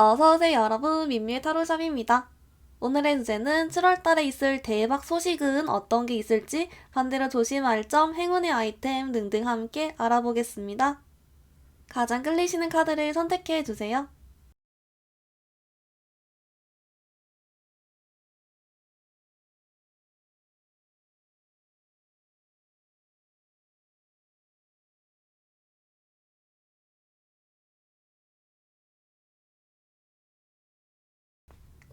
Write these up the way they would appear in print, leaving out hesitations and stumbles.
어서오세요 여러분, 민미의 타로샵입니다. 오늘의 주제는 7월달에 있을 대박 소식은 어떤 게 있을지, 반대로 조심할 점, 행운의 아이템 등등 함께 알아보겠습니다. 가장 끌리시는 카드를 선택해주세요.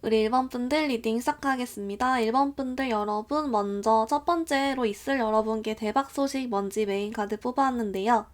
우리 1번 분들 리딩 시작하겠습니다. 1번 분들 여러분, 먼저 첫 번째로 있을 여러분께 대박 소식 뭔지 메인 카드 뽑아왔는데요.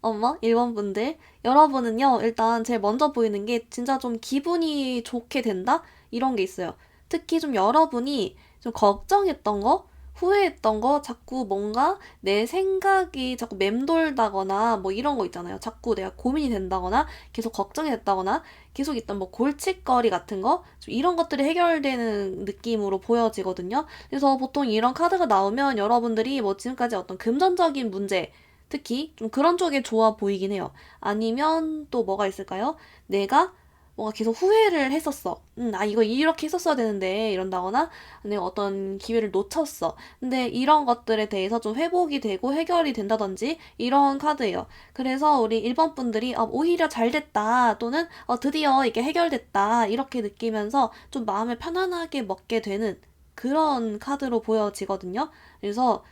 어머, 1번 분들. 여러분은요, 일단 제일 먼저 보이는 게 진짜 좀 기분이 좋게 된다? 이런 게 있어요. 특히 좀 여러분이 좀 걱정했던 거, 후회했던 거, 자꾸 뭔가 내 생각이 자꾸 맴돌다거나 뭐 이런 거 있잖아요. 자꾸 내가 고민이 된다거나, 계속 걱정이 됐다거나, 계속 있던 뭐 골칫거리 같은 거, 좀 이런 것들이 해결되는 느낌으로 보여지거든요. 그래서 보통 이런 카드가 나오면 여러분들이 뭐 지금까지 어떤 금전적인 문제, 특히 좀 그런 쪽에 좋아 보이긴 해요. 아니면 또 뭐가 있을까요? 내가 뭔가 계속 후회를 했었어. 나 이거 이렇게 했었어야 되는데 이런다거나 내가 어떤 기회를 놓쳤어. 근데 이런 것들에 대해서 좀 회복이 되고 해결이 된다든지 이런 카드예요. 그래서 우리 1번 분들이 오히려 잘 됐다 또는 드디어 이게 해결됐다 이렇게 느끼면서 좀 마음을 편안하게 먹게 되는 그런 카드로 보여지거든요. 그래서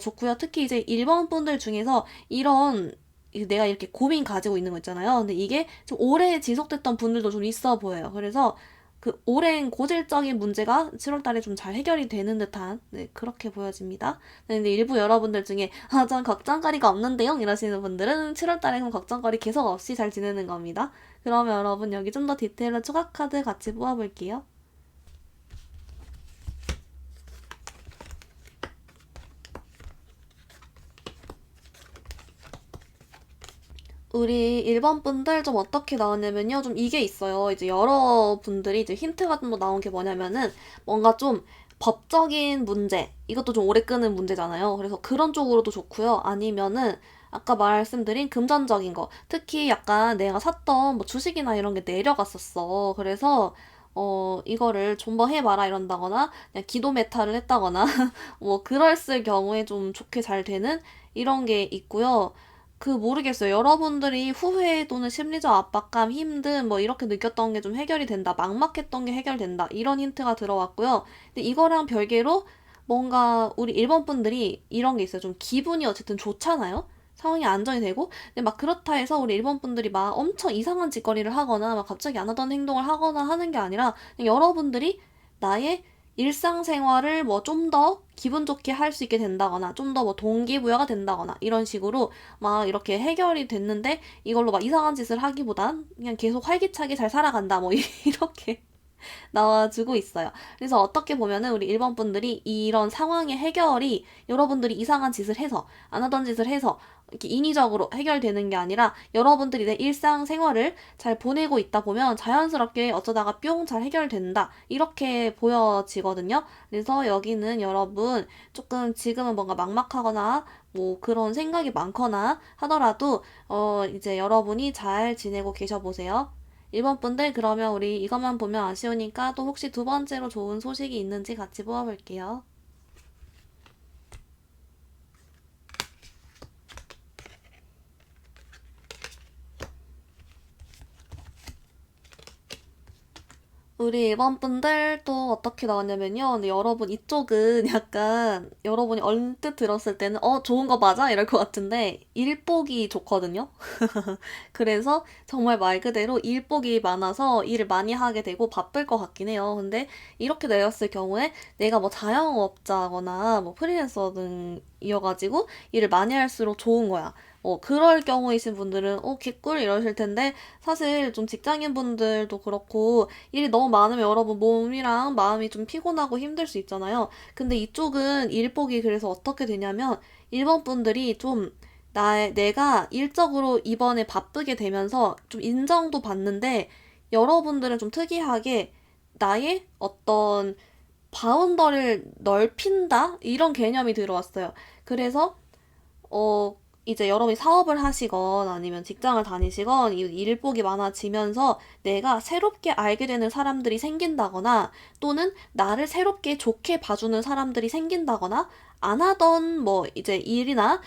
좋고요. 특히 이제 1번 분들 중에서 이런 내가 이렇게 고민 가지고 있는 거 있잖아요. 근데 이게 좀 오래 지속됐던 분들도 좀 있어 보여요. 그래서 그 오랜 고질적인 문제가 7월 달에 좀 잘 해결이 되는 듯한, 네, 그렇게 보여집니다. 네, 근데 일부 여러분들 중에, 전 걱정거리가 없는데요? 이러시는 분들은 7월 달에 그럼 걱정거리 계속 없이 잘 지내는 겁니다. 그러면 여러분 여기 좀 더 디테일한 추가 카드 같이 뽑아볼게요. 우리 1번 분들 좀 어떻게 나왔냐면요. 좀 이게 있어요. 이제 여러분들이 이제 힌트 같은 거 나온 게 뭐냐면은 뭔가 좀 법적인 문제, 이것도 좀 오래 끄는 문제잖아요. 그래서 그런 쪽으로도 좋고요. 아니면은 아까 말씀드린 금전적인 거, 특히 약간 내가 샀던 뭐 주식이나 이런 게 내려갔었어. 그래서 이거를 좀 더 해봐라 이런다거나, 그냥 기도 메타를 했다거나, 뭐, 그랬을 경우에 좀 좋게 잘 되는 이런 게 있고요. 모르겠어요. 여러분들이 후회 또는 심리적 압박감, 힘듦, 뭐 이렇게 느꼈던 게 좀 해결이 된다. 막막했던 게 해결된다. 이런 힌트가 들어왔고요. 근데 이거랑 별개로 뭔가 우리 일본 분들이 이런 게 있어요. 좀 기분이 어쨌든 좋잖아요? 상황이 안정이 되고. 근데 막 그렇다 해서 우리 일본 분들이 막 엄청 이상한 짓거리를 하거나 막 갑자기 안 하던 행동을 하거나 하는 게 아니라 그냥 여러분들이 나의 일상생활을 뭐 좀 더 기분 좋게 할 수 있게 된다거나 좀 더 뭐 동기부여가 된다거나 이런 식으로 막 이렇게 해결이 됐는데 이걸로 막 이상한 짓을 하기보단 그냥 계속 활기차게 잘 살아간다 뭐 이렇게 나와주고 있어요. 그래서 어떻게 보면은 우리 일본 분들이 이런 상황의 해결이 여러분들이 이상한 짓을 해서 안 하던 짓을 해서 이렇게 인위적으로 해결되는 게 아니라 여러분들이 내 일상생활을 잘 보내고 있다 보면 자연스럽게 어쩌다가 뿅 잘 해결된다 이렇게 보여지거든요. 그래서 여기는 여러분 조금 지금은 뭔가 막막하거나 뭐 그런 생각이 많거나 하더라도 이제 여러분이 잘 지내고 계셔 보세요. 1번 분들, 그러면 우리 이것만 보면 아쉬우니까 또 혹시 두 번째로 좋은 소식이 있는지 같이 뽑아볼게요. 우리 1번 분들 또 어떻게 나왔냐면요. 근데 여러분 이쪽은 약간 여러분이 언뜻 들었을 때는 좋은 거 맞아? 이럴 것 같은데 일복이 좋거든요. 그래서 정말 말 그대로 일복이 많아서 일을 많이 하게 되고 바쁠 것 같긴 해요. 근데 이렇게 내렸을 경우에 내가 뭐 자영업자거나 뭐 프리랜서 등이어가지고 일을 많이 할수록 좋은 거야. 그럴 경우이신 분들은, 개꿀 이러실 텐데, 사실 좀 직장인 분들도 그렇고, 일이 너무 많으면 여러분 몸이랑 마음이 좀 피곤하고 힘들 수 있잖아요. 근데 이쪽은 일복이 그래서 어떻게 되냐면, 일본 분들이 좀 내가 일적으로 이번에 바쁘게 되면서 좀 인정도 받는데 여러분들은 좀 특이하게 나의 어떤 바운더를 넓힌다? 이런 개념이 들어왔어요. 그래서 이제 여러분이 사업을 하시건 아니면 직장을 다니시건 이 일복이 많아지면서 내가 새롭게 알게 되는 사람들이 생긴다거나 또는 나를 새롭게 좋게 봐주는 사람들이 생긴다거나 안 하던 뭐 이제 일이나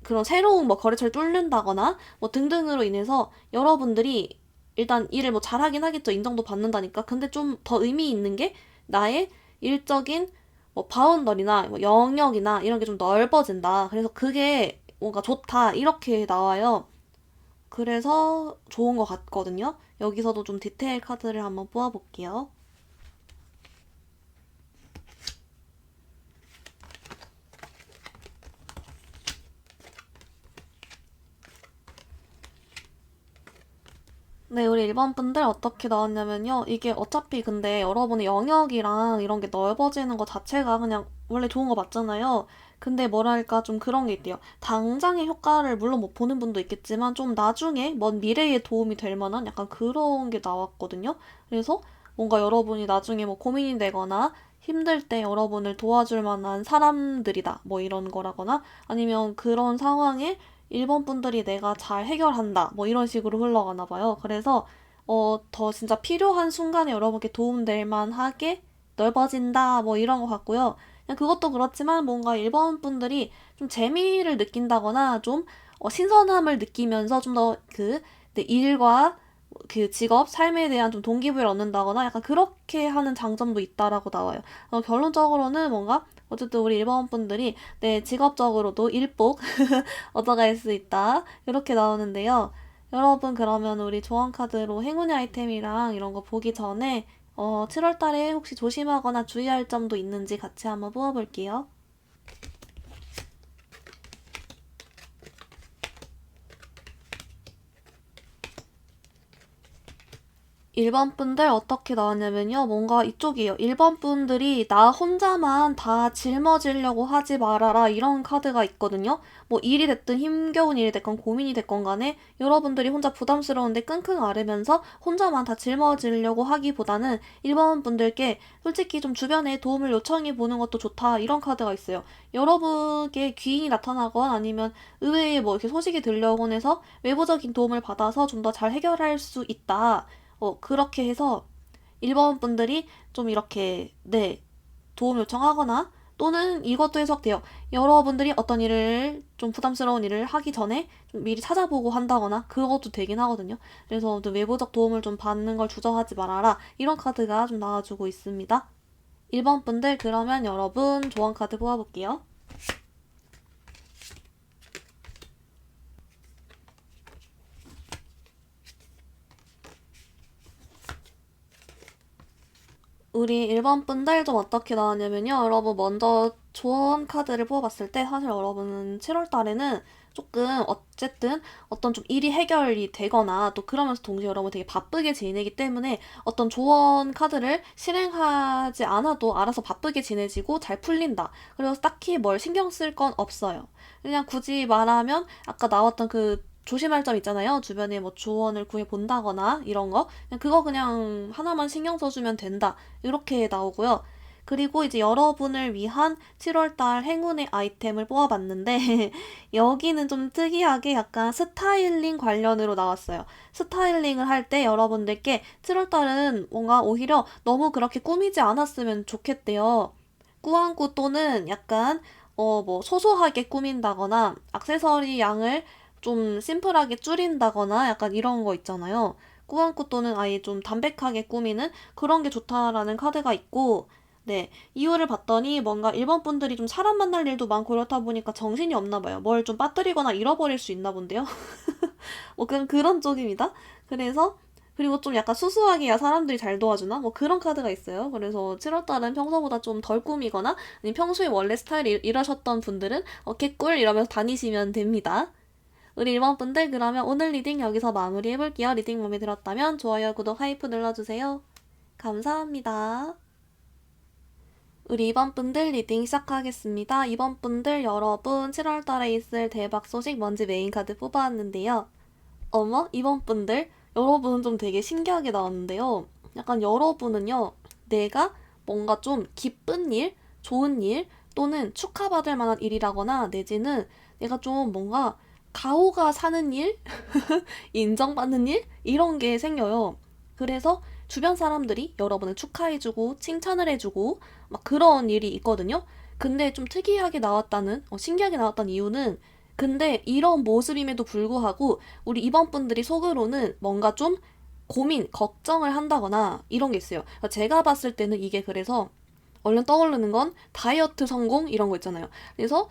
그런 새로운 뭐 거래처를 뚫는다거나 뭐 등등으로 인해서 여러분들이 일단 일을 뭐 잘하긴 하겠죠. 인정도 받는다니까. 근데 좀 더 의미 있는 게 나의 일적인 뭐 바운더리나 뭐 영역이나 이런 게 좀 넓어진다. 그래서 그게 뭔가 좋다. 이렇게 나와요. 그래서 좋은 것 같거든요. 여기서도 좀 디테일 카드를 한번 뽑아볼게요. 네, 우리 일반 분들 어떻게 나왔냐면요. 이게 어차피 근데 여러분의 영역이랑 이런 게 넓어지는 것 자체가 그냥 원래 좋은 거 맞잖아요. 근데 뭐랄까 좀 그런 게 있대요. 당장의 효과를 물론 못 보는 분도 있겠지만 좀 나중에 먼 미래에 도움이 될 만한 약간 그런 게 나왔거든요. 그래서 뭔가 여러분이 나중에 뭐 고민이 되거나 힘들 때 여러분을 도와줄 만한 사람들이다. 뭐 이런 거라거나 아니면 그런 상황에 일본 분들이 내가 잘 해결한다. 뭐 이런 식으로 흘러가나 봐요. 그래서 더 진짜 필요한 순간에 여러분께 도움될 만하게 넓어진다. 뭐 이런 것 같고요. 그냥 그것도 그렇지만 뭔가 일본 분들이 좀 재미를 느낀다거나 좀 신선함을 느끼면서 좀 더 그 일과 그 직업, 삶에 대한 좀 동기부여를 얻는다거나 약간 그렇게 하는 장점도 있다라고 나와요. 결론적으로는 뭔가 어쨌든 우리 일본 분들이 내 직업적으로도 일복 얻어갈 수 있다. 이렇게 나오는데요. 여러분 그러면 우리 조언카드로 행운의 아이템이랑 이런 거 보기 전에 7월 달에 혹시 조심하거나 주의할 점도 있는지 같이 한번 뽑아볼게요. 일반 분들 어떻게 나왔냐면요. 뭔가 이쪽이에요. 일반 분들이 나 혼자만 다 짊어지려고 하지 말아라. 이런 카드가 있거든요. 뭐 일이 됐든 힘겨운 일이 됐건 고민이 됐건 간에 여러분들이 혼자 부담스러운데 끙끙 앓으면서 혼자만 다 짊어지려고 하기보다는 일반 분들께 솔직히 좀 주변에 도움을 요청해 보는 것도 좋다. 이런 카드가 있어요. 여러분께 귀인이 나타나건 아니면 의외에 뭐 이렇게 소식이 들려오곤 해서 외부적인 도움을 받아서 좀 더 잘 해결할 수 있다. 그렇게 해서 일본 분들이 좀 이렇게, 네, 도움 요청하거나 또는 이것도 해석돼요. 여러분들이 어떤 일을 좀 부담스러운 일을 하기 전에 좀 미리 찾아보고 한다거나 그것도 되긴 하거든요. 그래서 외부적 도움을 좀 받는 걸 주저하지 말아라. 이런 카드가 좀 나와주고 있습니다. 1번 분들 그러면 여러분 조언 카드 뽑아볼게요. 우리 일반 분들 좀 어떻게 나왔냐면요. 여러분 먼저 조언 카드를 뽑아봤을 때 사실 여러분은 7월 달에는 조금 어쨌든 어떤 좀 일이 해결이 되거나 또 그러면서 동시에 여러분 되게 바쁘게 지내기 때문에 어떤 조언 카드를 실행하지 않아도 알아서 바쁘게 지내지고 잘 풀린다. 그래서 딱히 뭘 신경 쓸 건 없어요. 그냥 굳이 말하면 아까 나왔던 그 조심할 점 있잖아요. 주변에 뭐 조언을 구해 본다거나 이런 거. 그거 그냥 하나만 신경 써주면 된다. 이렇게 나오고요. 그리고 이제 여러분을 위한 7월달 행운의 아이템을 뽑아봤는데 여기는 좀 특이하게 약간 스타일링 관련으로 나왔어요. 스타일링을 할 때 여러분들께 7월달은 뭔가 오히려 너무 그렇게 꾸미지 않았으면 좋겠대요. 꾸안꾸 또는 약간 뭐 소소하게 꾸민다거나 액세서리 양을 좀 심플하게 줄인다거나 약간 이런 거 있잖아요. 꾸안꾸 또는 아예 좀 담백하게 꾸미는 그런 게 좋다라는 카드가 있고, 네. 이유를 봤더니 뭔가 일본 분들이 좀 사람 만날 일도 많고 그렇다 보니까 정신이 없나 봐요. 뭘 좀 빠뜨리거나 잃어버릴 수 있나 본데요. 뭐 그런 쪽입니다. 그래서 그리고 좀 약간 수수하게 야 사람들이 잘 도와주나? 뭐 그런 카드가 있어요. 그래서 7월달은 평소보다 좀 덜 꾸미거나 아니면 평소에 원래 스타일이 이러셨던 분들은 개꿀 이러면서 다니시면 됩니다. 우리 1번 분들 그러면 오늘 리딩 여기서 마무리해볼게요. 리딩 마음에 들었다면 좋아요, 구독, 하이프 눌러주세요. 감사합니다. 우리 2번 분들 리딩 시작하겠습니다. 2번 분들 여러분 7월달에 있을 대박 소식 먼지 메인 카드 뽑아왔는데요. 어머? 2번 분들 여러분은 좀 되게 신기하게 나왔는데요. 약간 여러분은요. 내가 뭔가 좀 기쁜 일, 좋은 일 또는 축하받을 만한 일이라거나 내지는 내가 좀 뭔가 가오가 사는 일, 인정받는 일 이런 게 생겨요. 그래서 주변 사람들이 여러분을 축하해주고 칭찬을 해주고 막 그런 일이 있거든요. 근데 좀 특이하게 나왔다는, 신기하게 나왔다는 이유는 근데 이런 모습임에도 불구하고 우리 이번 분들이 속으로는 뭔가 좀 고민, 걱정을 한다거나 이런 게 있어요. 그러니까 제가 봤을 때는 이게 그래서 얼른 떠오르는 건 다이어트 성공 이런 거 있잖아요. 그래서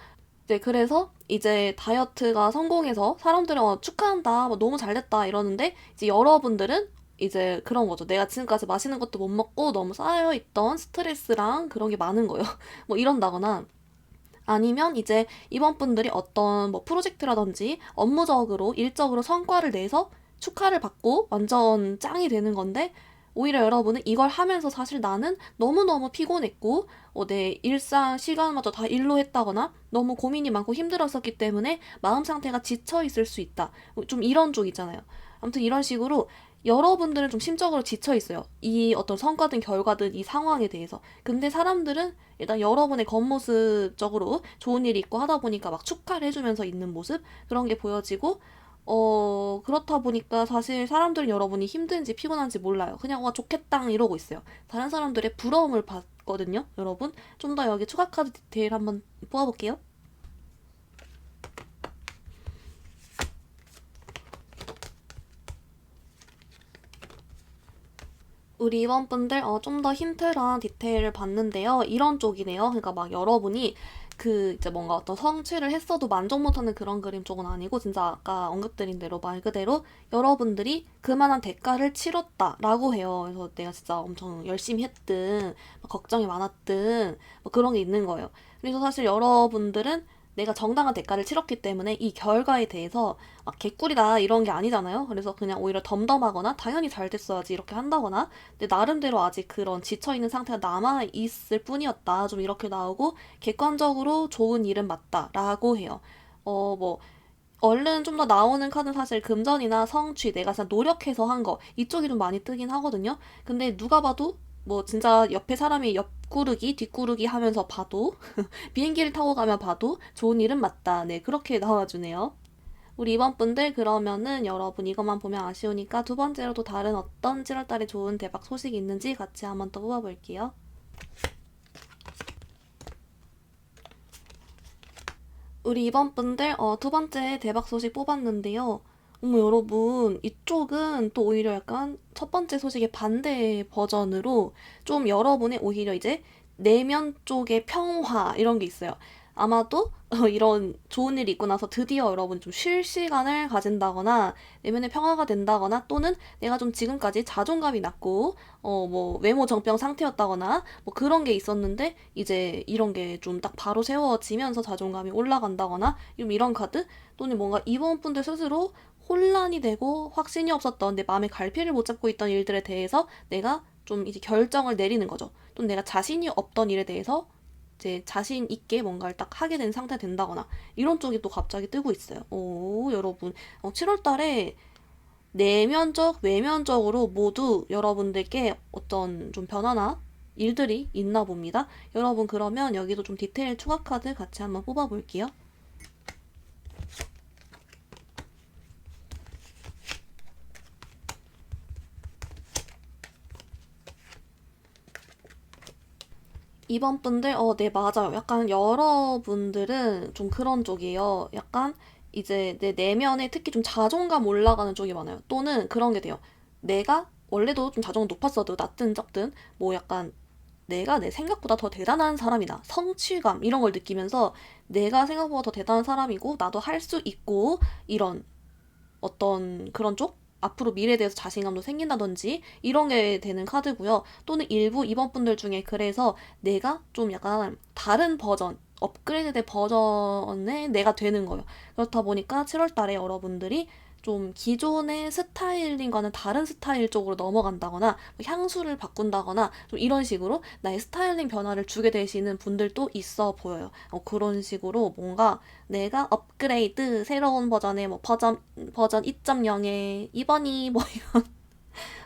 이제 다이어트가 성공해서 사람들은 축하한다, 뭐 너무 잘 됐다 이러는데 이제 여러분들은 이제 그런 거죠. 내가 지금까지 맛있는 것도 못 먹고 너무 쌓여있던 스트레스랑 그런 게 많은 거예요. 뭐 이런다거나 아니면 이제 이번 분들이 어떤 뭐 프로젝트라든지 업무적으로 일적으로 성과를 내서 축하를 받고 완전 짱이 되는 건데 오히려 여러분은 이걸 하면서 사실 나는 너무너무 피곤했고 내 일상 시간마저 다 일로 했다거나 너무 고민이 많고 힘들었었기 때문에 마음 상태가 지쳐 있을 수 있다. 좀 이런 쪽 있잖아요. 아무튼 이런 식으로 여러분들은 좀 심적으로 지쳐 있어요. 이 어떤 성과든 결과든 이 상황에 대해서. 근데 사람들은 일단 여러분의 겉모습적으로 좋은 일이 있고 하다 보니까 막 축하를 해주면서 있는 모습 그런 게 보여지고 그렇다 보니까 사실 사람들은 여러분이 힘든지 피곤한지 몰라요. 그냥 와 좋겠당 이러고 있어요. 다른 사람들의 부러움을 받거든요. 여러분 좀 더 여기 추가 카드 디테일 한번 뽑아볼게요. 우리 이번 분들 좀 더 힌트랑 디테일을 봤는데요. 이런 쪽이네요. 그러니까 막 여러분이 그 이제 뭔가 어떤 성취를 했어도 만족 못하는 그런 그림 쪽은 아니고 진짜 아까 언급드린 대로 말 그대로 여러분들이 그만한 대가를 치렀다라고 해요. 그래서 내가 진짜 엄청 열심히 했든 막 걱정이 많았든 뭐 그런 게 있는 거예요. 그래서 사실 여러분들은 내가 정당한 대가를 치렀기 때문에 이 결과에 대해서 막 개꿀이다 이런 게 아니잖아요. 그래서 그냥 오히려 덤덤하거나 당연히 잘 됐어야지 이렇게 한다거나 근데 나름대로 아직 그런 지쳐있는 상태가 남아있을 뿐이었다. 좀 이렇게 나오고 객관적으로 좋은 일은 맞다라고 해요. 뭐 얼른 좀 더 나오는 카드는 사실 금전이나 성취, 내가 진짜 노력해서 한 거 이쪽이 좀 많이 뜨긴 하거든요. 근데 누가 봐도 뭐 진짜 옆에 사람이 옆구르기, 뒷구르기 하면서 봐도 비행기를 타고 가면 봐도 좋은 일은 맞다. 네, 그렇게 나와주네요. 우리 이번 분들 그러면은 여러분 이것만 보면 아쉬우니까 두 번째로도 다른 어떤 7월달에 좋은 대박 소식이 있는지 같이 한번 더 뽑아볼게요. 우리 이번 분들 두 번째 대박 소식 뽑았는데요. 어머 여러분 이쪽은 또 오히려 약간 첫 번째 소식의 반대 버전으로 좀 여러분의 오히려 이제 내면 쪽의 평화 이런 게 있어요. 아마도 이런 좋은 일이 있고 나서 드디어 여러분 좀 쉴 시간을 가진다거나 내면의 평화가 된다거나 또는 내가 좀 지금까지 자존감이 낮고 뭐 외모 정병 상태였다거나 뭐 그런 게 있었는데 이제 이런 게 좀 딱 바로 세워지면서 자존감이 올라간다거나 좀 이런 카드 또는 뭔가 이번 분들 스스로 혼란이 되고 확신이 없었던 내 마음의 갈피를 못 잡고 있던 일들에 대해서 내가 좀 이제 결정을 내리는 거죠. 또는 내가 자신이 없던 일에 대해서 이제 자신 있게 뭔가를 딱 하게 된 상태 된다거나 이런 쪽이 또 갑자기 뜨고 있어요. 오, 여러분 7월 달에 내면적, 외면적으로 모두 여러분들께 어떤 좀 변화나 일들이 있나 봅니다. 여러분 그러면 여기도 좀 디테일 추가 카드 같이 한번 뽑아볼게요. 이번 분들, 네, 맞아요. 약간 여러분들은 좀 그런 쪽이에요. 약간 이제 내 내면에 특히 좀 자존감 올라가는 쪽이 많아요. 또는 그런 게 돼요. 내가 원래도 좀 자존감 높았어도 낮든 적든 뭐 약간 내가 내 생각보다 더 대단한 사람이다. 성취감 이런 걸 느끼면서 내가 생각보다 더 대단한 사람이고 나도 할 수 있고 이런 어떤 그런 쪽? 앞으로 미래에 대해서 자신감도 생긴다든지 이런 게 되는 카드고요. 또는 일부 이번 분들 중에 그래서 내가 좀 약간 다른 버전, 업그레이드된 버전의 내가 되는 거예요. 그렇다 보니까 7월 달에 여러분들이 좀 기존의 스타일링과는 다른 스타일 쪽으로 넘어간다거나 뭐 향수를 바꾼다거나 좀 이런 식으로 나의 스타일링 변화를 주게 되시는 분들도 있어 보여요. 그런 식으로 뭔가 내가 업그레이드 새로운 버전의 뭐 버전 2.0의 2번이 뭐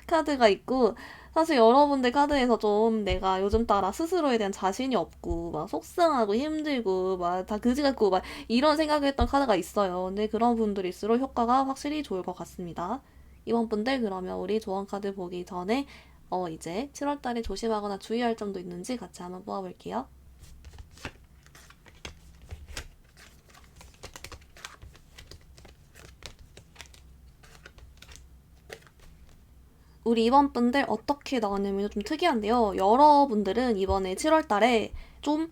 카드가 있고, 사실 여러분들 카드에서 좀 내가 요즘 따라 스스로에 대한 자신이 없고 막 속상하고 힘들고 막 다 그지 같고 막 이런 생각을 했던 카드가 있어요. 근데 그런 분들일수록 효과가 확실히 좋을 것 같습니다. 이번 분들 그러면 우리 조언 카드 보기 전에 이제 7월 달에 조심하거나 주의할 점도 있는지 같이 한번 뽑아볼게요. 우리 이번 분들 어떻게 나왔냐면 좀 특이한데요. 여러분들은 이번에 7월 달에 좀,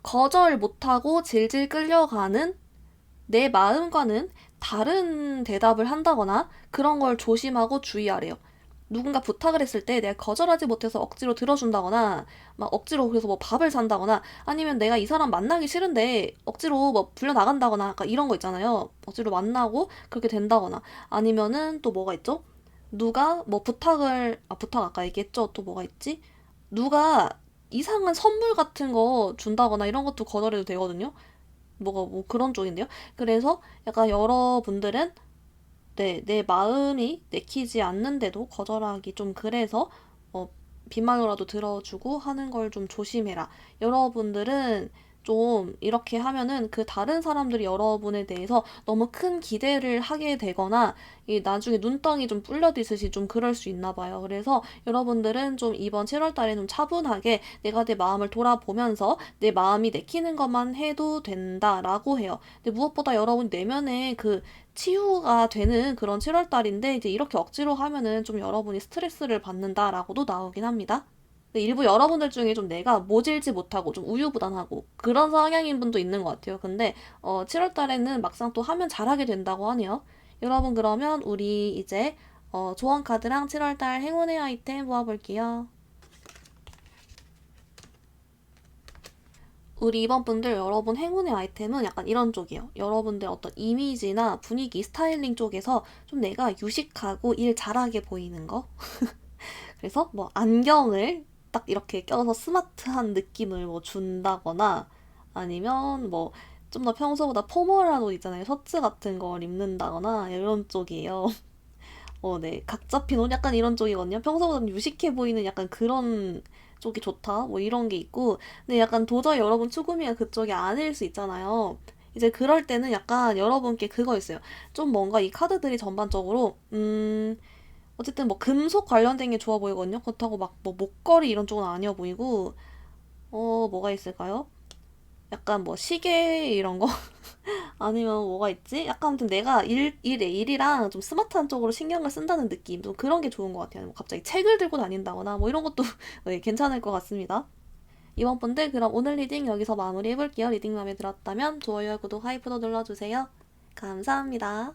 거절 못하고 질질 끌려가는 내 마음과는 다른 대답을 한다거나 그런 걸 조심하고 주의하래요. 누군가 부탁을 했을 때 내가 거절하지 못해서 억지로 들어준다거나 막 억지로 그래서 뭐 밥을 산다거나 아니면 내가 이 사람 만나기 싫은데 억지로 뭐 불려 나간다거나 약간 이런 거 있잖아요. 억지로 만나고 그렇게 된다거나 아니면은 또 뭐가 있죠? 누가 뭐 부탁 아까 얘기했죠. 또 뭐가 있지? 누가 이상한 선물 같은 거 준다거나 이런 것도 거절해도 되거든요. 뭐가 뭐 그런 쪽인데요. 그래서 약간 여러분들은 내 마음이 내키지 않는데도 거절하기 좀 그래서 어, 빈말로라도 들어주고 하는 걸 좀 조심해라. 여러분들은 좀 이렇게 하면은 그 다른 사람들이 여러분에 대해서 너무 큰 기대를 하게 되거나 이 나중에 눈덩이 좀 불려디듯이 좀 그럴 수 있나 봐요. 그래서 여러분들은 좀 이번 7월 달에 좀 차분하게 내가 내 마음을 돌아보면서 내 마음이 내키는 것만 해도 된다라고 해요. 근데 무엇보다 여러분 내면에 그 치유가 되는 그런 7월 달인데 이제 이렇게 억지로 하면은 좀 여러분이 스트레스를 받는다라고도 나오긴 합니다. 근데 일부 여러분들 중에 좀 내가 모질지 못하고 좀 우유부단하고 그런 성향인 분도 있는 것 같아요. 근데 7월 달에는 막상 또 하면 잘하게 된다고 하네요. 여러분 그러면 우리 이제 조언 카드랑 7월 달 행운의 아이템 모아볼게요. 우리 이번 분들 여러분 행운의 아이템은 약간 이런 쪽이에요. 여러분들 어떤 이미지나 분위기, 스타일링 쪽에서 좀 내가 유식하고 일 잘하게 보이는 거. 그래서 뭐 안경을 딱 이렇게 껴서 스마트한 느낌을 뭐 준다거나 아니면 뭐 좀 더 평소보다 포멀한 옷 있잖아요. 셔츠 같은 걸 입는다거나 이런 쪽이에요. 네. 각 잡힌 옷 약간 이런 쪽이거든요. 평소보다 유식해 보이는 약간 그런 쪽이 좋다. 뭐 이런 게 있고. 근데 약간 도저히 여러분 추구미가 그쪽이 아닐 수 있잖아요. 이제 그럴 때는 약간 여러분께 그거 있어요. 좀 뭔가 이 카드들이 전반적으로, 어쨌든 뭐 금속 관련된 게 좋아 보이거든요. 그렇다고 막 뭐 목걸이 이런 쪽은 아니어 보이고, 뭐가 있을까요? 약간 뭐 시계 이런 거? 아니면 뭐가 있지? 약간 아무튼 내가 일이랑 좀 스마트한 쪽으로 신경을 쓴다는 느낌. 좀 그런 게 좋은 것 같아요. 뭐 갑자기 책을 들고 다닌다거나 뭐 이런 것도 네, 괜찮을 것 같습니다. 이번 분들 그럼 오늘 리딩 여기서 마무리 해볼게요. 리딩 마음에 들었다면 좋아요, 구독, 하이프도 눌러주세요. 감사합니다.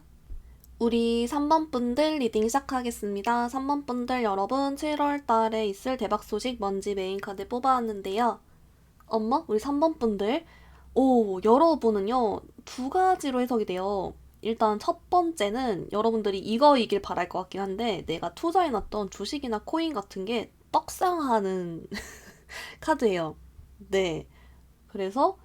우리 3번 분들 리딩 시작하겠습니다. 3번 분들 여러분 7월 달에 있을 대박 소식 먼지 메인 카드 뽑아왔는데요. 엄마? 우리 3번 분들. 여러분은요, 두 가지로 해석이 돼요. 일단 첫 번째는 여러분들이 이거이길 바랄 것 같긴 한데, 내가 투자해놨던 주식이나 코인 같은 게 떡상하는 카드예요. 네. 그래서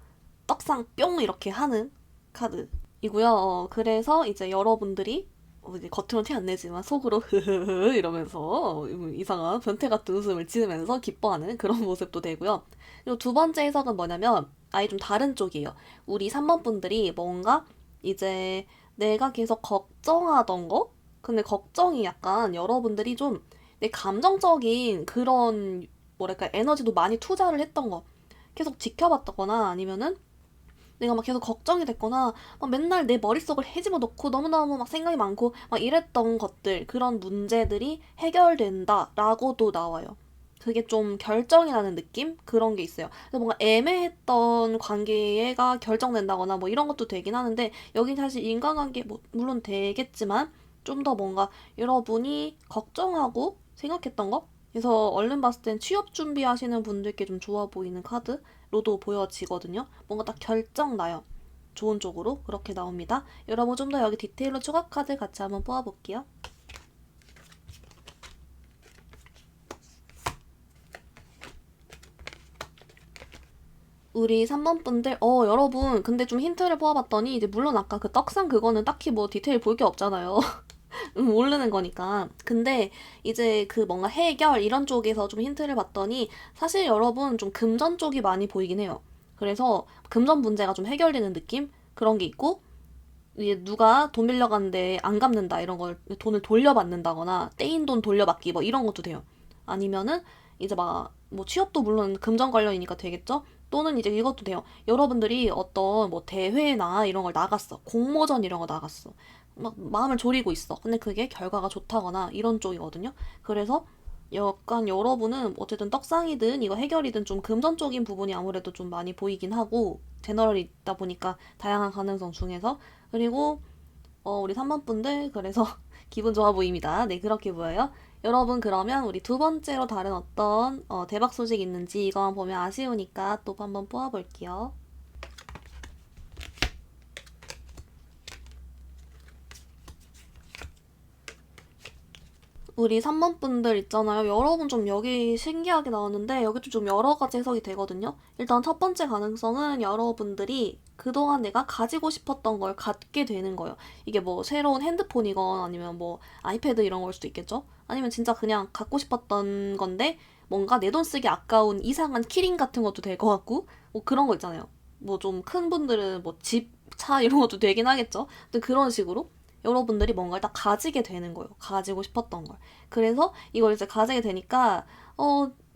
떡상 뿅 이렇게 하는 카드이고요. 그래서 이제 여러분들이 이제 겉으로는 티 안 내지만 속으로 흐흐흐 이러면서 이상한 변태 같은 웃음을 지으면서 기뻐하는 그런 모습도 되고요. 그리고 두 번째 해석은 뭐냐면 아예 좀 다른 쪽이에요. 우리 3번 분들이 뭔가 이제 내가 계속 걱정하던 거? 근데 걱정이 약간 여러분들이 좀 내 감정적인 그런 뭐랄까 에너지도 많이 투자를 했던 거. 계속 지켜봤다거나 아니면은 내가 막 계속 걱정이 됐거나 막 맨날 내 머릿속을 헤집어 놓고 너무너무 막 생각이 많고 막 이랬던 것들 그런 문제들이 해결된다라고도 나와요. 그게 좀 결정이 나는 느낌? 그런 게 있어요. 그래서 뭔가 애매했던 관계가 결정된다거나 뭐 이런 것도 되긴 하는데 여긴 사실 인간관계 뭐 물론 되겠지만 좀 더 뭔가 여러분이 걱정하고 생각했던 거? 그래서 얼른 봤을 땐 취업 준비하시는 분들께 좀 좋아 보이는 카드로도 보여지거든요. 뭔가 딱 결정 나요. 좋은 쪽으로 그렇게 나옵니다. 여러분 좀 더 여기 디테일로 추가 카드 같이 한번 뽑아볼게요. 우리 3번 분들, 여러분, 근데 좀 힌트를 뽑아봤더니, 이제 물론 아까 그 떡상 그거는 딱히 뭐 디테일 볼 게 없잖아요. 모르는 거니까. 근데 이제 그 뭔가 해결 이런 쪽에서 좀 힌트를 봤더니 사실 여러분 좀 금전 쪽이 많이 보이긴 해요. 그래서 금전 문제가 좀 해결되는 느낌? 그런 게 있고, 이제 누가 돈 빌려갔는데 안 갚는다 이런 걸 돈을 돌려받는다거나 떼인 돈 돌려받기 뭐 이런 것도 돼요. 아니면은 이제 막 뭐 취업도 물론 금전 관련이니까 되겠죠? 또는 이제 이것도 돼요. 여러분들이 어떤 뭐 대회나 이런 걸 나갔어. 공모전 이런 거 나갔어. 막 마음을 졸이고 있어. 근데 그게 결과가 좋다거나 이런 쪽이거든요. 그래서 약간 여러분은 어쨌든 떡상이든 이거 해결이든 좀 금전적인 부분이 아무래도 좀 많이 보이긴 하고 제너럴이 있다 보니까 다양한 가능성 중에서 그리고 우리 3번 분들 그래서 기분 좋아 보입니다. 네, 그렇게 보여요. 여러분 그러면 우리 두 번째로 다른 어떤 대박 소식 있는지 이거만 보면 아쉬우니까 또 한번 뽑아볼게요. 우리 3번 분들 있잖아요. 여러분 좀 여기 신기하게 나왔는데 여기도 좀 여러 가지 해석이 되거든요. 일단 첫 번째 가능성은 여러분들이 그동안 내가 가지고 싶었던 걸 갖게 되는 거예요. 이게 뭐 새로운 핸드폰이건 아니면 뭐 아이패드 이런 걸 수도 있겠죠. 아니면 진짜 그냥 갖고 싶었던 건데 뭔가 내 돈 쓰기 아까운 이상한 키링 같은 것도 될 것 같고 뭐 그런 거 있잖아요. 뭐 좀 큰 분들은 뭐 집, 차 이런 것도 되긴 하겠죠. 근데 그런 식으로 여러분들이 뭔가를 딱 가지게 되는 거예요. 가지고 싶었던 걸. 그래서 이걸 이제 가지게 되니까,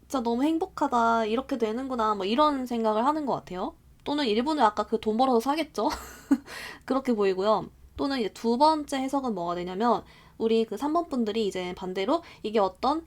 진짜 너무 행복하다. 이렇게 되는구나. 뭐 이런 생각을 하는 것 같아요. 또는 일부는 아까 그 돈 벌어서 사겠죠? 그렇게 보이고요. 또는 이제 두 번째 해석은 뭐가 되냐면, 우리 그 3번 분들이 이제 반대로 이게 어떤,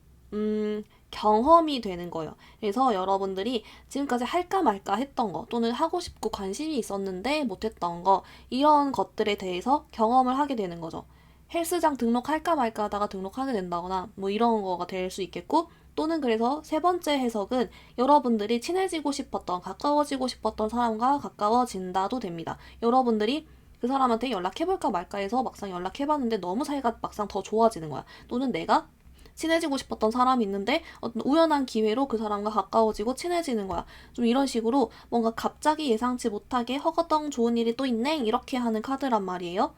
경험이 되는 거예요. 그래서 여러분들이 지금까지 할까 말까 했던 거, 또는 하고 싶고 관심이 있었는데 못했던 거, 이런 것들에 대해서 경험을 하게 되는 거죠. 헬스장 등록할까 말까 하다가 등록하게 된다거나, 뭐 이런 거가 될 수 있겠고, 또는 그래서 세 번째 해석은 여러분들이 친해지고 싶었던, 가까워지고 싶었던 사람과 가까워진다도 됩니다. 여러분들이 그 사람한테 연락해볼까 말까 해서 막상 연락해봤는데 너무 사이가 막상 더 좋아지는 거야. 또는 내가 친해지고 싶었던 사람이 있는데 어떤 우연한 기회로 그 사람과 가까워지고 친해지는 거야. 좀 이런 식으로 뭔가 갑자기 예상치 못하게 허거덩 좋은 일이 또 있네 이렇게 하는 카드란 말이에요.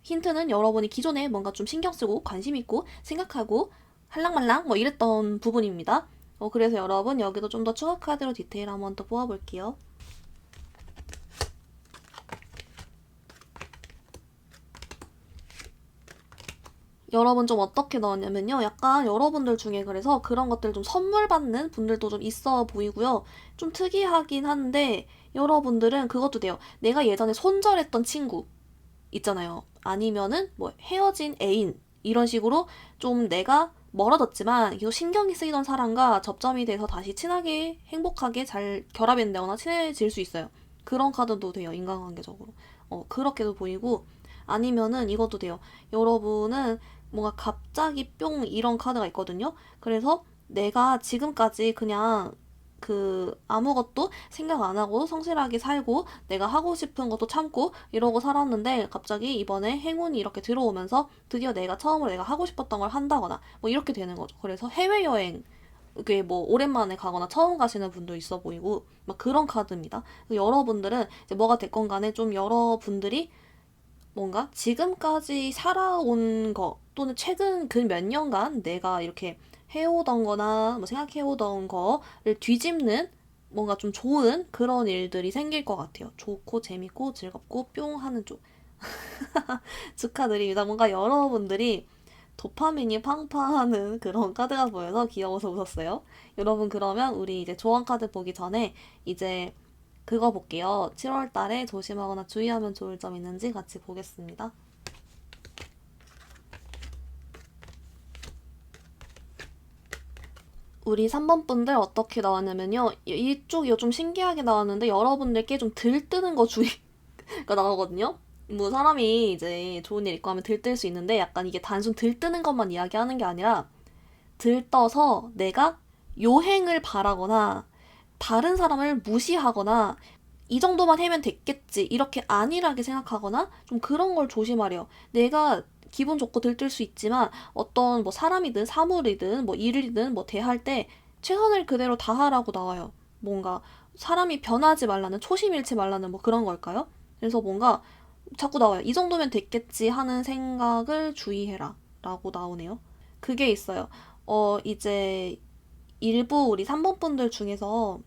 힌트는 여러분이 기존에 뭔가 좀 신경 쓰고 관심 있고 생각하고 할랑말랑 뭐 이랬던 부분입니다. 그래서 여러분 여기도 좀 더 추가 카드로 디테일 한번 더 뽑아볼게요. 여러분 좀 어떻게 나왔냐면요. 약간 여러분들 중에 그래서 그런 것들 좀 선물 받는 분들도 좀 있어 보이고요. 좀 특이하긴 한데 여러분들은 그것도 돼요. 내가 예전에 손절했던 친구 있잖아요. 아니면은 뭐 헤어진 애인 이런 식으로 좀 내가 멀어졌지만 계속 신경이 쓰이던 사람과 접점이 돼서 다시 친하게 행복하게 잘 결합이 된다거나 친해질 수 있어요. 그런 카드도 돼요. 인간관계적으로. 그렇게도 보이고 아니면은 이것도 돼요. 여러분은 뭔가 갑자기 뿅 이런 카드가 있거든요. 그래서 내가 지금까지 그냥 아무것도 생각 안 하고 성실하게 살고 내가 하고 싶은 것도 참고 이러고 살았는데 갑자기 이번에 행운이 이렇게 들어오면서 드디어 내가 처음으로 내가 하고 싶었던 걸 한다거나 뭐 이렇게 되는 거죠. 그래서 해외여행 그게 뭐 오랜만에 가거나 처음 가시는 분도 있어 보이고 막 그런 카드입니다. 여러분들은 이제 뭐가 됐건 간에 좀 여러분들이 뭔가 지금까지 살아온 거 또는 최근 그 몇 년간 내가 이렇게 해오던 거나 뭐 생각해오던 거를 뒤집는 뭔가 좀 좋은 그런 일들이 생길 것 같아요. 좋고 재밌고 즐겁고 뿅 하는 쪽. 축하드립니다. 뭔가 여러분들이 도파민이 팡팡하는 그런 카드가 보여서 귀여워서 웃었어요. 여러분 그러면 우리 이제 조언 카드 보기 전에 이제 그거 볼게요. 7월 달에 조심하거나 주의하면 좋을 점 있는지 같이 보겠습니다. 우리 3번 분들 어떻게 나왔냐면요. 이쪽이 좀 신기하게 나왔는데 여러분들께 좀 들뜨는 거 주의가 나오거든요. 뭐 사람이 이제 좋은 일 있고 하면 들뜰 수 있는데 약간 이게 단순 들뜨는 것만 이야기하는 게 아니라 들떠서 내가 요행을 바라거나 다른 사람을 무시하거나 이 정도만 하면 됐겠지 이렇게 안일하게 생각하거나 좀 그런 걸 조심하래요. 내가 기분 좋고 들뜰 수 있지만 어떤 뭐 사람이든 사물이든 뭐 일이든 뭐 대할 때 최선을 그대로 다하라고 나와요. 뭔가 사람이 변하지 말라는 초심 잃지 말라는 뭐 그런 걸까요? 그래서 뭔가 자꾸 나와요. 이 정도면 됐겠지 하는 생각을 주의해라 라고 나오네요. 그게 있어요. 이제 일부 우리 3번 분들 중에서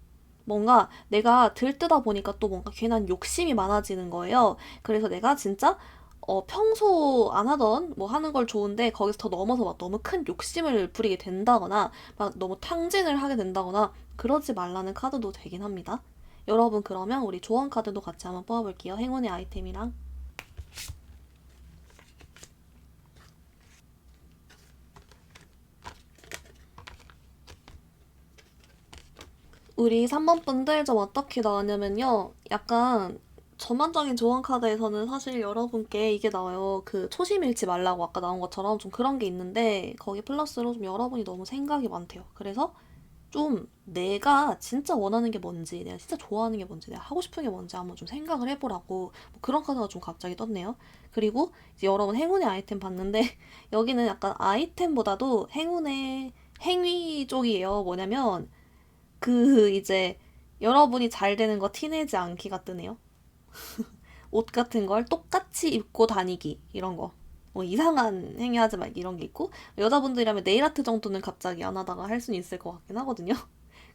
뭔가 내가 들뜨다 보니까 또 뭔가 괜한 욕심이 많아지는 거예요. 그래서 내가 진짜 평소 안 하던 뭐 하는 걸 좋은데 거기서 더 넘어서 막 너무 큰 욕심을 부리게 된다거나 막 너무 탕진을 하게 된다거나 그러지 말라는 카드도 되긴 합니다. 여러분 그러면 우리 조언 카드도 같이 한번 뽑아볼게요. 행운의 아이템이랑. 우리 3번 분들 좀 어떻게 나왔냐면요. 약간 전반적인 조언 카드에서는 사실 여러분께 이게 나와요. 그 초심 잃지 말라고 아까 나온 것처럼 좀 그런 게 있는데 거기 플러스로 좀 여러분이 너무 생각이 많대요. 그래서 좀 내가 진짜 원하는 게 뭔지, 내가 진짜 좋아하는 게 뭔지, 내가 하고 싶은 게 뭔지 한번 좀 생각을 해보라고 뭐 그런 카드가 좀 갑자기 떴네요. 그리고 이제 여러분 행운의 아이템 봤는데 여기는 약간 아이템보다도 행운의 행위 쪽이에요. 뭐냐면 그 이제 여러분이 잘 되는 거 티내지 않기가 뜨네요. 옷 같은 걸 똑같이 입고 다니기 이런 거. 뭐 이상한 행위하지 말기 이런 게 있고 여자분들이라면 네일 아트 정도는 갑자기 안 하다가 할 수는 있을 것 같긴 하거든요.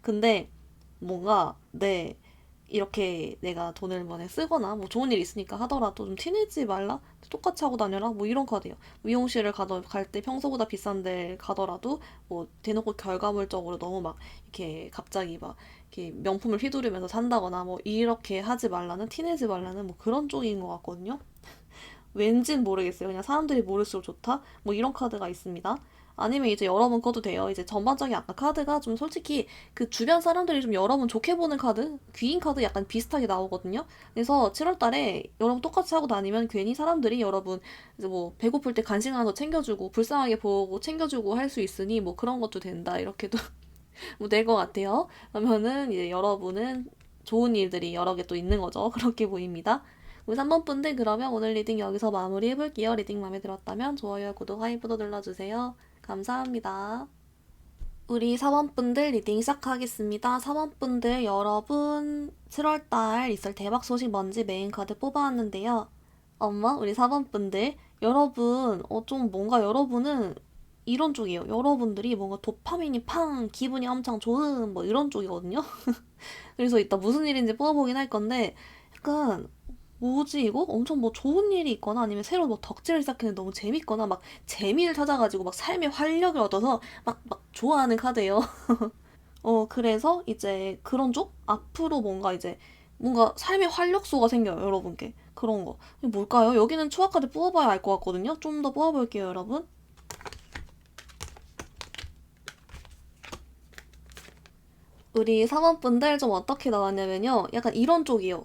근데 뭔가 네 이렇게 내가 돈을 뭐에 쓰거나 뭐 좋은 일 있으니까 하더라도 좀 티내지 말라 똑같이 하고 다녀라 뭐 이런 카드예요. 미용실을 갈 때 평소보다 비싼 데 가더라도 뭐 대놓고 결과물적으로 너무 막 이렇게 갑자기 막 이렇게 명품을 휘두르면서 산다거나 뭐 이렇게 하지 말라는 티내지 말라는 뭐 그런 쪽인 것 같거든요. 왠진 모르겠어요. 그냥 사람들이 모를수록 좋다? 뭐 이런 카드가 있습니다. 아니면 이제 여러분 꺼도 돼요. 이제 전반적인 아까 카드가 좀 솔직히 그 주변 사람들이 좀 여러분 좋게 보는 카드? 귀인 카드 약간 비슷하게 나오거든요. 그래서 7월 달에 여러분 똑같이 하고 다니면 괜히 사람들이 여러분 이제 뭐 배고플 때 간식 하나 더 챙겨주고 불쌍하게 보고 챙겨주고 할 수 있으니 뭐 그런 것도 된다. 이렇게도 뭐 될 것 같아요. 그러면은 이제 여러분은 좋은 일들이 여러 개 또 있는 거죠. 그렇게 보입니다. 우리 3번 분들 그러면 오늘 리딩 여기서 마무리 해볼게요. 리딩 마음에 들었다면 좋아요, 구독, 하이브도 눌러주세요. 감사합니다. 우리 4번 분들 리딩 시작하겠습니다. 4번 분들 여러분 7월달 있을 대박 소식 뭔지 메인 카드 뽑아왔는데요. 우리 4번 분들 여러분 좀 뭔가 여러분은 이런 쪽이에요. 여러분들이 뭔가 도파민이 팡 기분이 엄청 좋은 뭐 이런 쪽이거든요. 그래서 이따 무슨 일인지 뽑아보긴 할 건데 약간 뭐지 이거? 엄청 뭐 좋은 일이 있거나 아니면 새로 뭐 덕질을 시작했는데 너무 재밌거나 막 재미를 찾아가지고 막 삶의 활력을 얻어서 막 좋아하는 카드예요. 그래서 이제 그런 쪽? 앞으로 뭔가 이제 뭔가 삶의 활력소가 생겨요, 여러분께. 그런 거. 이게 뭘까요? 여기는 추억 카드 뽑아봐야 알 것 같거든요. 좀 더 뽑아볼게요, 여러분. 우리 사모분들 좀 어떻게 나왔냐면요. 약간 이런 쪽이요.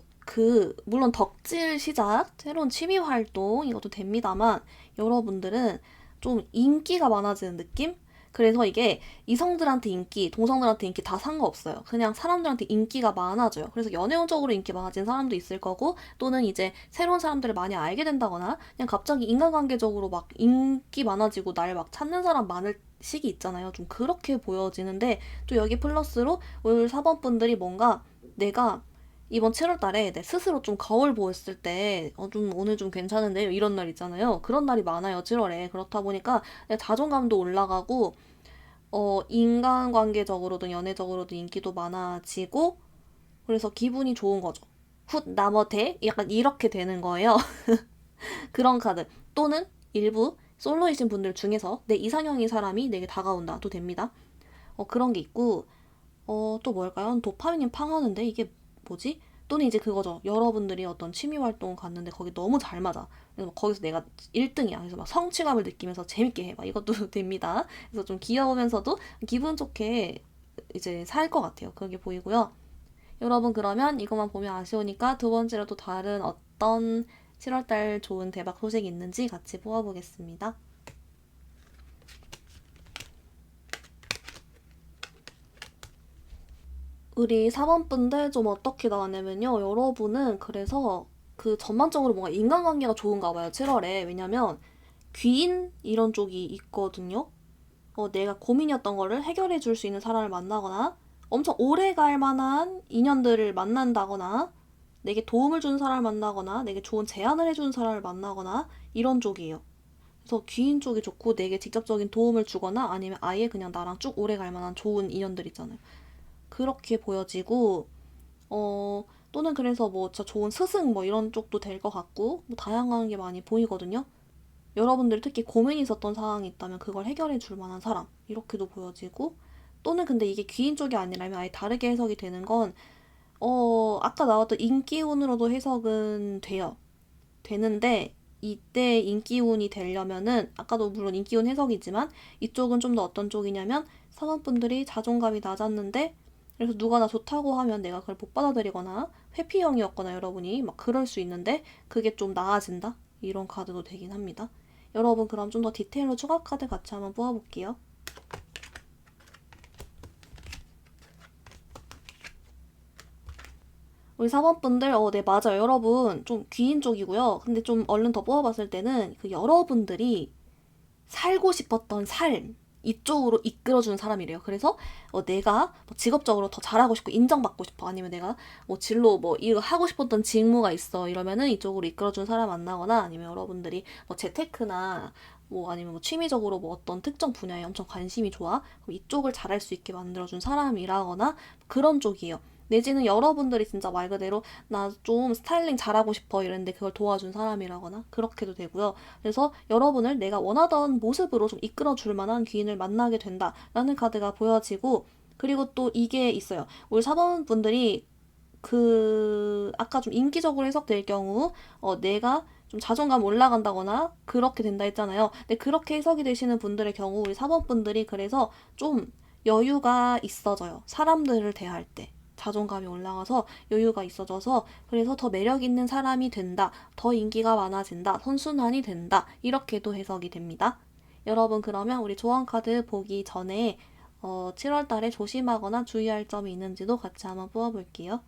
물론 덕질 시작, 새로운 취미 활동, 이것도 됩니다만, 여러분들은 좀 인기가 많아지는 느낌? 그래서 이게 이성들한테 인기, 동성들한테 인기 다 상관없어요. 그냥 사람들한테 인기가 많아져요. 그래서 연애운적으로 인기 많아진 사람도 있을 거고, 또는 이제 새로운 사람들을 많이 알게 된다거나, 그냥 갑자기 인간관계적으로 막 인기 많아지고 날 막 찾는 사람 많을 시기 있잖아요. 좀 그렇게 보여지는데, 또 여기 플러스로 올 4번 분들이 뭔가 내가 이번 7월 달에 내 스스로 좀 거울 보였을 때, 좀 오늘 좀 괜찮은데요? 이런 날 있잖아요. 그런 날이 많아요, 7월에. 그렇다 보니까 내 자존감도 올라가고, 인간관계적으로든 연애적으로든 인기도 많아지고, 그래서 기분이 좋은 거죠. 훗, 나머대? 약간 이렇게 되는 거예요. 그런 카드. 또는 일부 솔로이신 분들 중에서 내 이상형인 사람이 내게 다가온다도 됩니다. 그런 게 있고, 또 뭘까요? 도파민이 팡하는데 이게 뭐지? 또는 이제 그거죠. 여러분들이 어떤 취미 활동 갔는데 거기 너무 잘 맞아. 그래서 막 거기서 내가 1등이야. 그래서 막 성취감을 느끼면서 재밌게 해. 막 이것도 됩니다. 그래서 좀 귀여우면서도 기분 좋게 이제 살 것 같아요. 그게 보이고요. 여러분 그러면 이것만 보면 아쉬우니까 두 번째로 또 다른 어떤 7월달 좋은 대박 소식이 있는지 같이 뽑아보겠습니다. 우리 사번분들 좀 어떻게 나왔냐면요. 여러분은 그래서 그 전반적으로 뭔가 인간관계가 좋은가 봐요. 7월에. 왜냐면 귀인 이런 쪽이 있거든요. 내가 고민이었던 거를 해결해 줄 수 있는 사람을 만나거나 엄청 오래 갈 만한 인연들을 만난다거나 내게 도움을 주는 사람을 만나거나 내게 좋은 제안을 해주는 사람을 만나거나 이런 쪽이에요. 그래서 귀인 쪽이 좋고 내게 직접적인 도움을 주거나 아니면 아예 그냥 나랑 쭉 오래 갈 만한 좋은 인연들 있잖아요. 그렇게 보여지고 또는 그래서 뭐 진짜 좋은 스승 뭐 이런 쪽도 될 것 같고 뭐 다양한 게 많이 보이거든요. 여러분들이 특히 고민이 있었던 상황이 있다면 그걸 해결해 줄 만한 사람 이렇게도 보여지고 또는 근데 이게 귀인 쪽이 아니라면 아예 다르게 해석이 되는 건 아까 나왔던 인기운으로도 해석은 돼요. 되는데 이때 인기운이 되려면은 아까도 물론 인기운 해석이지만 이쪽은 좀 더 어떤 쪽이냐면 사원분들이 자존감이 낮았는데 그래서 누가 나 좋다고 하면 내가 그걸 못 받아들이거나 회피형이었거나 여러분이 막 그럴 수 있는데 그게 좀 나아진다 이런 카드도 되긴 합니다. 여러분 그럼 좀 더 디테일로 추가 카드 같이 한번 뽑아볼게요. 우리 4번분들, 네, 맞아요. 여러분, 좀 귀인 쪽이고요. 근데 좀 얼른 더 뽑아봤을 때는 그 여러분들이 살고 싶었던 삶, 이쪽으로 이끌어주는 사람이래요. 그래서 내가 뭐 직업적으로 더 잘하고 싶고 인정받고 싶어. 아니면 내가 뭐 진로 뭐 이거 하고 싶었던 직무가 있어. 이러면은 이쪽으로 이끌어주는 사람 만나거나 아니면 여러분들이 뭐 재테크나 뭐 아니면 뭐 취미적으로 뭐 어떤 특정 분야에 엄청 관심이 좋아. 그럼 이쪽을 잘할 수 있게 만들어준 사람이라거나 그런 쪽이에요. 내지는 여러분들이 진짜 말 그대로 나 좀 스타일링 잘하고 싶어 이랬는데 그걸 도와준 사람이라거나 그렇게도 되고요. 그래서 여러분을 내가 원하던 모습으로 좀 이끌어줄 만한 귀인을 만나게 된다라는 카드가 보여지고 그리고 또 이게 있어요. 우리 4번 분들이 아까 좀 인기적으로 해석될 경우 내가 좀 자존감 올라간다거나 그렇게 된다 했잖아요. 근데 그렇게 해석이 되시는 분들의 경우 우리 4번 분들이 그래서 좀 여유가 있어져요. 사람들을 대할 때. 자존감이 올라가서 여유가 있어져서 그래서 더 매력 있는 사람이 된다. 더 인기가 많아진다. 선순환이 된다. 이렇게도 해석이 됩니다. 여러분 그러면 우리 조언 카드 보기 전에 7월 달에 조심하거나 주의할 점이 있는지도 같이 한번 뽑아볼게요.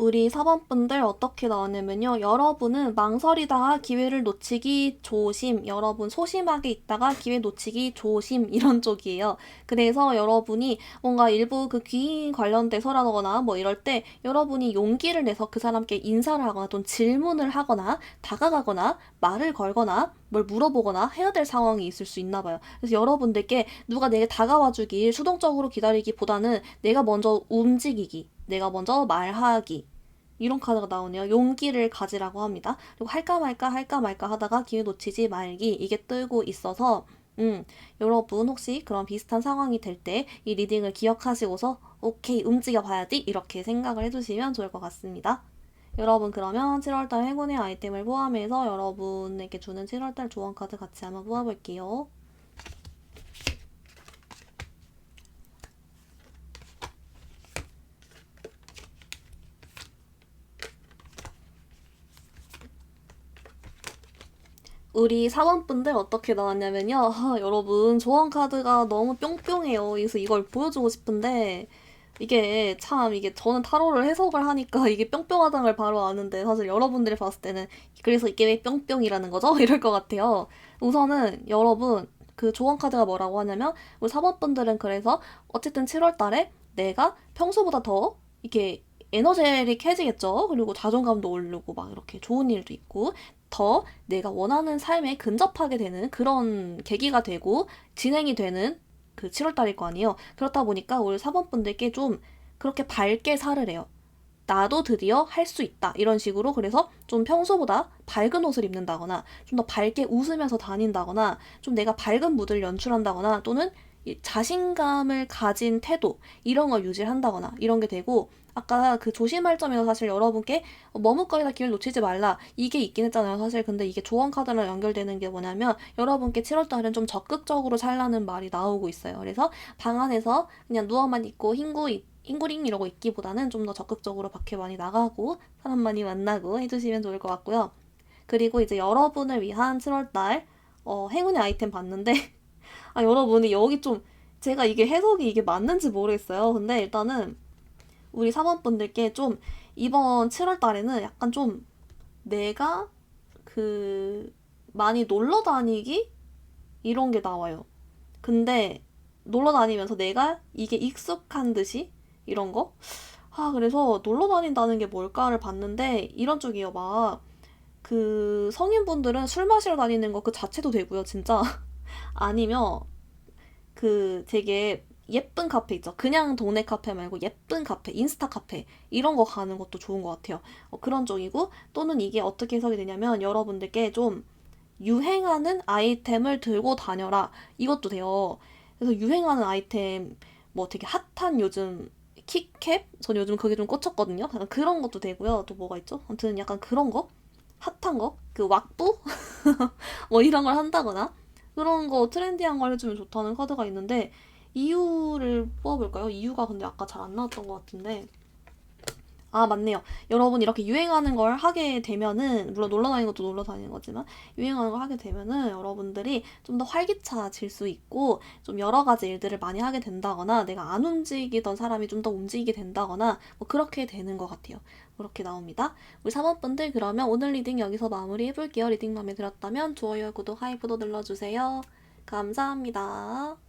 우리 4번분들 어떻게 나왔냐면요. 여러분은 망설이다가 기회를 놓치기 조심. 여러분 소심하게 있다가 기회 놓치기 조심. 이런 쪽이에요. 그래서 여러분이 뭔가 일부 그 귀인 관련돼서라거나 뭐 이럴 때 여러분이 용기를 내서 그 사람께 인사를 하거나 또는 질문을 하거나 다가가거나 말을 걸거나 뭘 물어보거나 해야 될 상황이 있을 수 있나 봐요. 그래서 여러분들께 누가 내게 다가와 주길 수동적으로 기다리기보다는 내가 먼저 움직이기, 내가 먼저 말하기 이런 카드가 나오네요. 용기를 가지라고 합니다. 그리고 할까 말까 하다가 기회 놓치지 말기 이게 뜨고 있어서 여러분 혹시 그런 비슷한 상황이 될 때 이 리딩을 기억하시고서 오케이 움직여 봐야지 이렇게 생각을 해주시면 좋을 것 같습니다. 여러분 그러면 7월달 행운의 아이템을 포함해서 여러분에게 주는 7월달 조언 카드 같이 한번 뽑아볼게요. 우리 사원분들 어떻게 나왔냐면요. 여러분 조언 카드가 너무 뿅뿅해요. 그래서 이걸 보여주고 싶은데 이게 저는 타로를 해석을 하니까 이게 뿅뿅하다는 걸 바로 아는데 사실 여러분들이 봤을 때는 그래서 이게 왜 뿅뿅이라는 거죠? 이럴 것 같아요. 우선은 여러분 그 조언 카드가 뭐라고 하냐면 우리 사원분들은 그래서 어쨌든 7월 달에 내가 평소보다 더 이렇게 에너제틱해지겠죠. 그리고 자존감도 오르고 막 이렇게 좋은 일도 있고 더 내가 원하는 삶에 근접하게 되는 그런 계기가 되고 진행이 되는 그 7월 달일 거 아니에요. 그렇다 보니까 우리 사범분들께 좀 그렇게 밝게 살을 해요. 나도 드디어 할 수 있다. 이런 식으로 그래서 좀 평소보다 밝은 옷을 입는다거나 좀 더 밝게 웃으면서 다닌다거나 좀 내가 밝은 무드를 연출한다거나 또는 자신감을 가진 태도 이런 걸 유지한다거나 이런 게 되고 아까 그 조심할 점에서 사실 여러분께 머뭇거리다 기회를 놓치지 말라 이게 있긴 했잖아요. 사실 근데 이게 조언 카드랑 연결되는 게 뭐냐면 여러분께 7월달은 좀 적극적으로 살라는 말이 나오고 있어요. 그래서 방 안에서 그냥 누워만 있고 흰구링 이러고 있기보다는 좀 더 적극적으로 밖에 많이 나가고 사람 많이 만나고 해주시면 좋을 것 같고요. 그리고 이제 여러분을 위한 7월달 행운의 아이템 봤는데 여러분이 여기 좀 제가 이게 해석이 이게 맞는지 모르겠어요. 근데 일단은 우리 사모분들께 좀 이번 7월 달에는 약간 좀 내가 많이 놀러 다니기? 이런 게 나와요. 근데 놀러 다니면서 내가 이게 익숙한 듯이 이런 거? 그래서 놀러 다닌다는 게 뭘까를 봤는데 이런 쪽이요. 막 그 성인분들은 술 마시러 다니는 거 그 자체도 되고요, 진짜. 아니면 그 되게 예쁜 카페 있죠. 그냥 동네 카페 말고 예쁜 카페, 인스타 카페 이런 거 가는 것도 좋은 것 같아요. 그런 쪽이고 또는 이게 어떻게 해석이 되냐면 여러분들께 좀 유행하는 아이템을 들고 다녀라 이것도 돼요. 그래서 유행하는 아이템 뭐 되게 핫한 요즘 키캡? 전 요즘 그게 좀 꽂혔거든요. 약간 그런 것도 되고요. 또 뭐가 있죠? 아무튼 약간 그런 거? 핫한 거? 그 왁부? 뭐 이런 걸 한다거나 그런 거 트렌디한 걸 해주면 좋다는 카드가 있는데 이유를 뽑아볼까요? 이유가 근데 아까 잘 안 나왔던 것 같은데 맞네요. 여러분 이렇게 유행하는 걸 하게 되면은 물론 놀러 다니는 것도 놀러 다니는 거지만 유행하는 걸 하게 되면은 여러분들이 좀 더 활기차질 수 있고 좀 여러 가지 일들을 많이 하게 된다거나 내가 안 움직이던 사람이 좀 더 움직이게 된다거나 뭐 그렇게 되는 것 같아요. 그렇게 나옵니다. 우리 3번분들 그러면 오늘 리딩 여기서 마무리 해볼게요. 리딩 마음에 들었다면 좋아요, 구독, 하이프도 눌러주세요. 감사합니다.